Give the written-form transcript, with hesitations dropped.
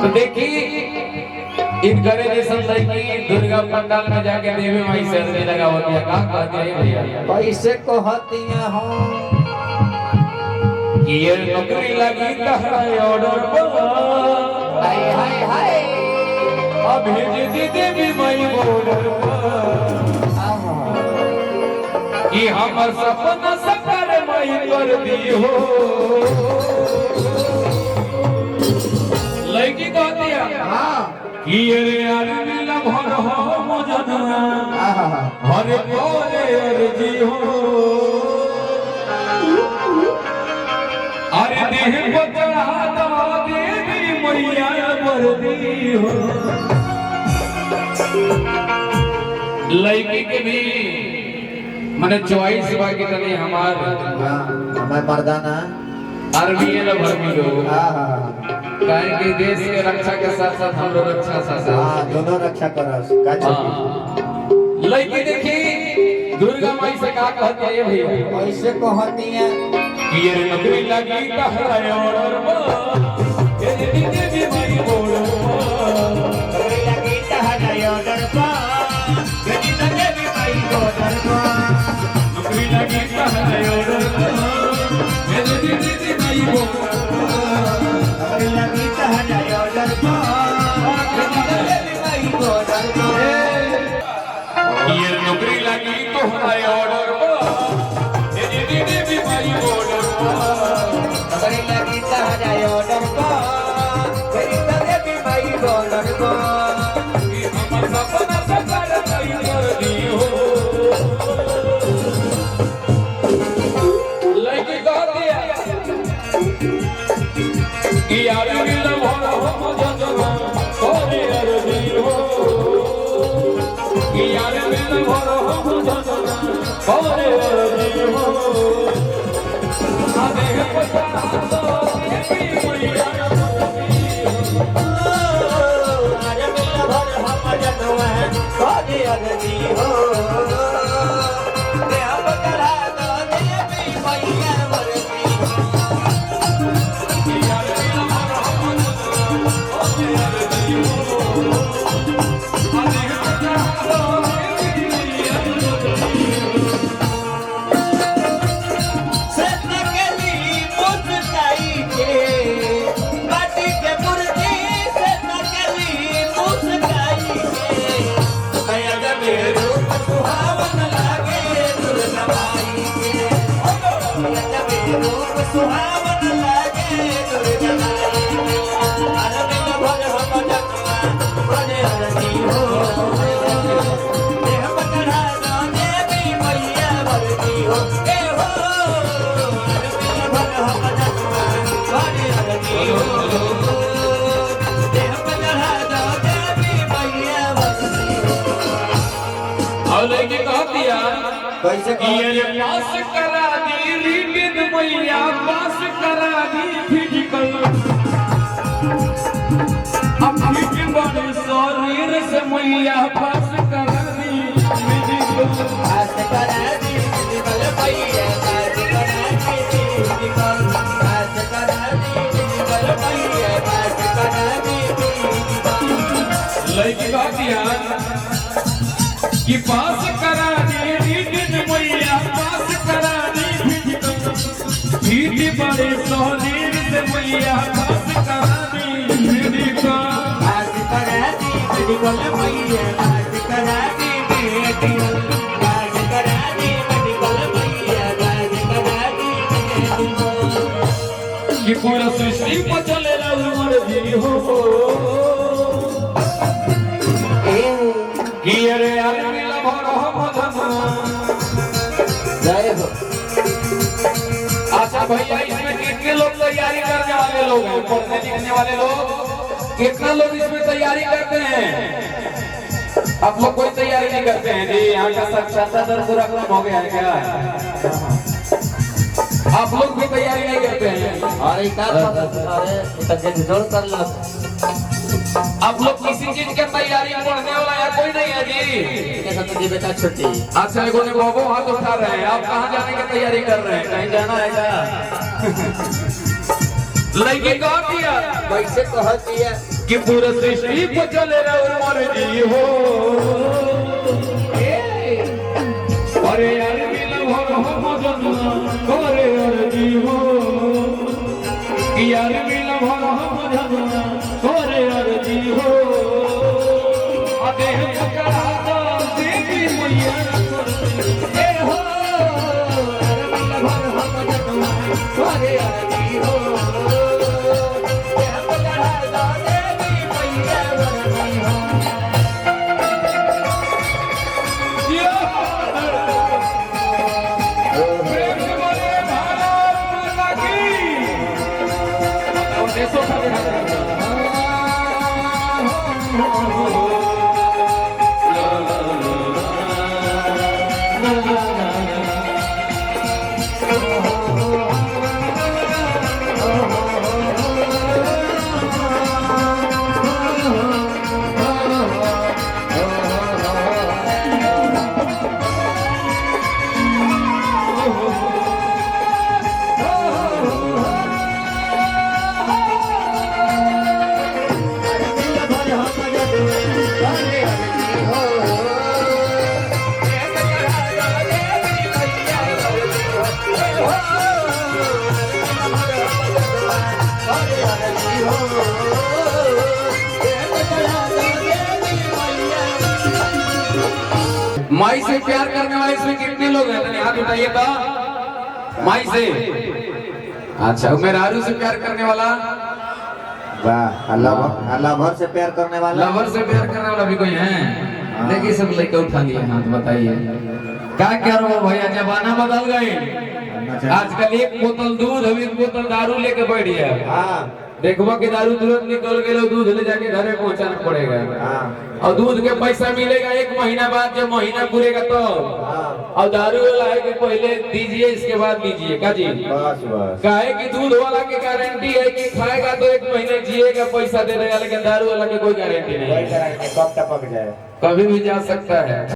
तो देखी इन करे जैसा लड़की दुर्गा पंडाल में जाके देवी माई से हंसने लगा होती है। कहाँ कहते हैं भैया कैसे कहती हो कि ये नौकरी लगी तहरा ऑर्डर पर हाय हाय हाय अब भेज दी देवी माई बॉर्डर पर कि हमर सपना साकार माई कर दी हो। लड़की कहती है कि रे यार मिला भर हो मजना हर कोरे अर्जी हो अरे देह को चढ़ा दो देवी मैया वर्दी हो। लड़की के भी मैंने चॉइस हुआ कि तने हमारे मर्दाना आर्मी है ना भर्मी लोग काहे कि देश के रक्षा के साथ साथ हम लोग रक्षा साथ दोनों रक्षा करो लड़की देखी दुर्गा माई से क्या कहती है भैया कैसे कहती है कि ये नौकरी लगी तहरा ऑर्डर पर ये देवी माई बॉर्डर पर लगी तहरा ऑर्डर पर ये देवी माई बॉर्डर पर नौकरी लगी तहरा ऑर्डर पर ये देवी माई बॉर्डर पर लगी तहरा ऑर्डर पर ये देवी माई बॉर्डर पर ये नौकरी लगी तोहरा ऑर्डर पर ये देवी माई बॉर्डर पर लगी तहरा ऑर्डर पर ये देवी माई बॉर्डर पर हमर सपना साकार माई कर दी हो। लड़की कहती है कि यार मिला भर हो मजना कोरे अर्जी हो कि यार मिला भर हो मजना कोरे अर्जी हो आधे पता तो देवी मैया अरे मिला भर हम जनवा कोरे अर्जी हो ते अब करा दो देवी मैया वर्दी यार मिला भर हो मजना कोरे अर्जी हो आधे पता तो देवी मैया सतकली मुस्काई के बाटी के मुर्गी सतकली मुस्काई के मैं जब रूप सुहावन लागे दुर्गा माई के मैं जब रूप सुहावन लागे दुर्गा माई के अरे मिल भर हम जगमा बने अर्जी हो देह पकड़ा दो देवी मैया वर्दी हो ए हो अरे मिल भर हम जगमा बने अर्जी हो देह पकड़ा दो देवी मैया वर्दी हो। और लड़की कहती है कैसे कि ये पास करा दी रीटिन मैया पास करा दी फिजिकल अब फिट बड़े शरीर से मैया पास करा दी फिजिकल पास करा दी फिजिकल मैया पास करा दी फिजिकल पास करा दी फिजिकल मैया पास करा दी फिजिकल। लड़की कहती है कि पास करा दी रीटिन मैया पास करा दी फिजिकल फिट बड़े शरीर से मैया पास करा दी फिजिकल पास करा दी फिजिकल मैया पास करा दी फिजिकल पास करा दी फिजिकल मैया पास करा दी फिजिकल। कि पूरा सृष्टि पर चलेला मर्जी हो कि अरे आदमी भर हो मजना। जय हो। अच्छा भैया इसमें कितने लोग तैयारी करने वाले लोग हैं पढ़ने लिखने वाले लोग कितना लोग इसमें तैयारी करते हैं आप लोग कोई तैयारी नहीं करते हैं जी यहाँ का साक्षात्कार पूरा खत्म हो गया है क्या आप लोग भी तैयारी नहीं करते हैं अरे अरे जोड़ कर लो आप लोग किसी चीज के तैयारी पढ़ने वाला या कोई नहीं है जी बेटा छुट्टी। अच्छा एगो ने बाबू हाथ उठा रहे हैं आप कहाँ जाने की तैयारी कर रहे हैं कहीं जाना है क्या लड़की कहाँ दिया कैसे कहती है कि पूरा सृष्टि पर चले मर्जी हो। अरे यार मिल भर हम जनुआ करे अर्जी हो। यार मिल भर हम जनुआ करे अर्जी हो। देह पकड़ा दो देवी मैया ए हो। यार मिल भर हम जनुआ करे अर्जी हो। देह पकड़ा दो देवी मैया अर्जी हो। माई से प्यार करने वाले इसमें कितने लोग हैं? हाथ उठाइए तो। माई से अच्छा, मेहरारू से प्यार करने वाला? वाह, अल्लाह भर से प्यार करने वाला। लवर से प्यार करने वाला भी कोई है? देखिए सब लेकर उठा लिए हाथ, बताइए क्या क्या रहो भैया, जमाना बदल गए। आजकल एक बोतल दूध अब एक बोतल दारू लेके बैठ गया। हाँ, देखो कि दारू तुरंत निकल गए, दूध ले जाके घरे पहुंचाना पड़ेगा। हाँ, और दूध के पैसा मिलेगा 1 महीना बाद, जब महीना पूरेगा तो। और दारू वाला है कि पहले दीजिए इसके बाद लीजिए का जी। बस बस। काहे कि दूध वाला की गारंटी है कि खाएगा तो 1 महीने जिएगा, पैसा दे देगा, लेकिन दारू वाला की कोई गारंटी नहीं है, कब टपक जाए, कभी भी जा सकता है।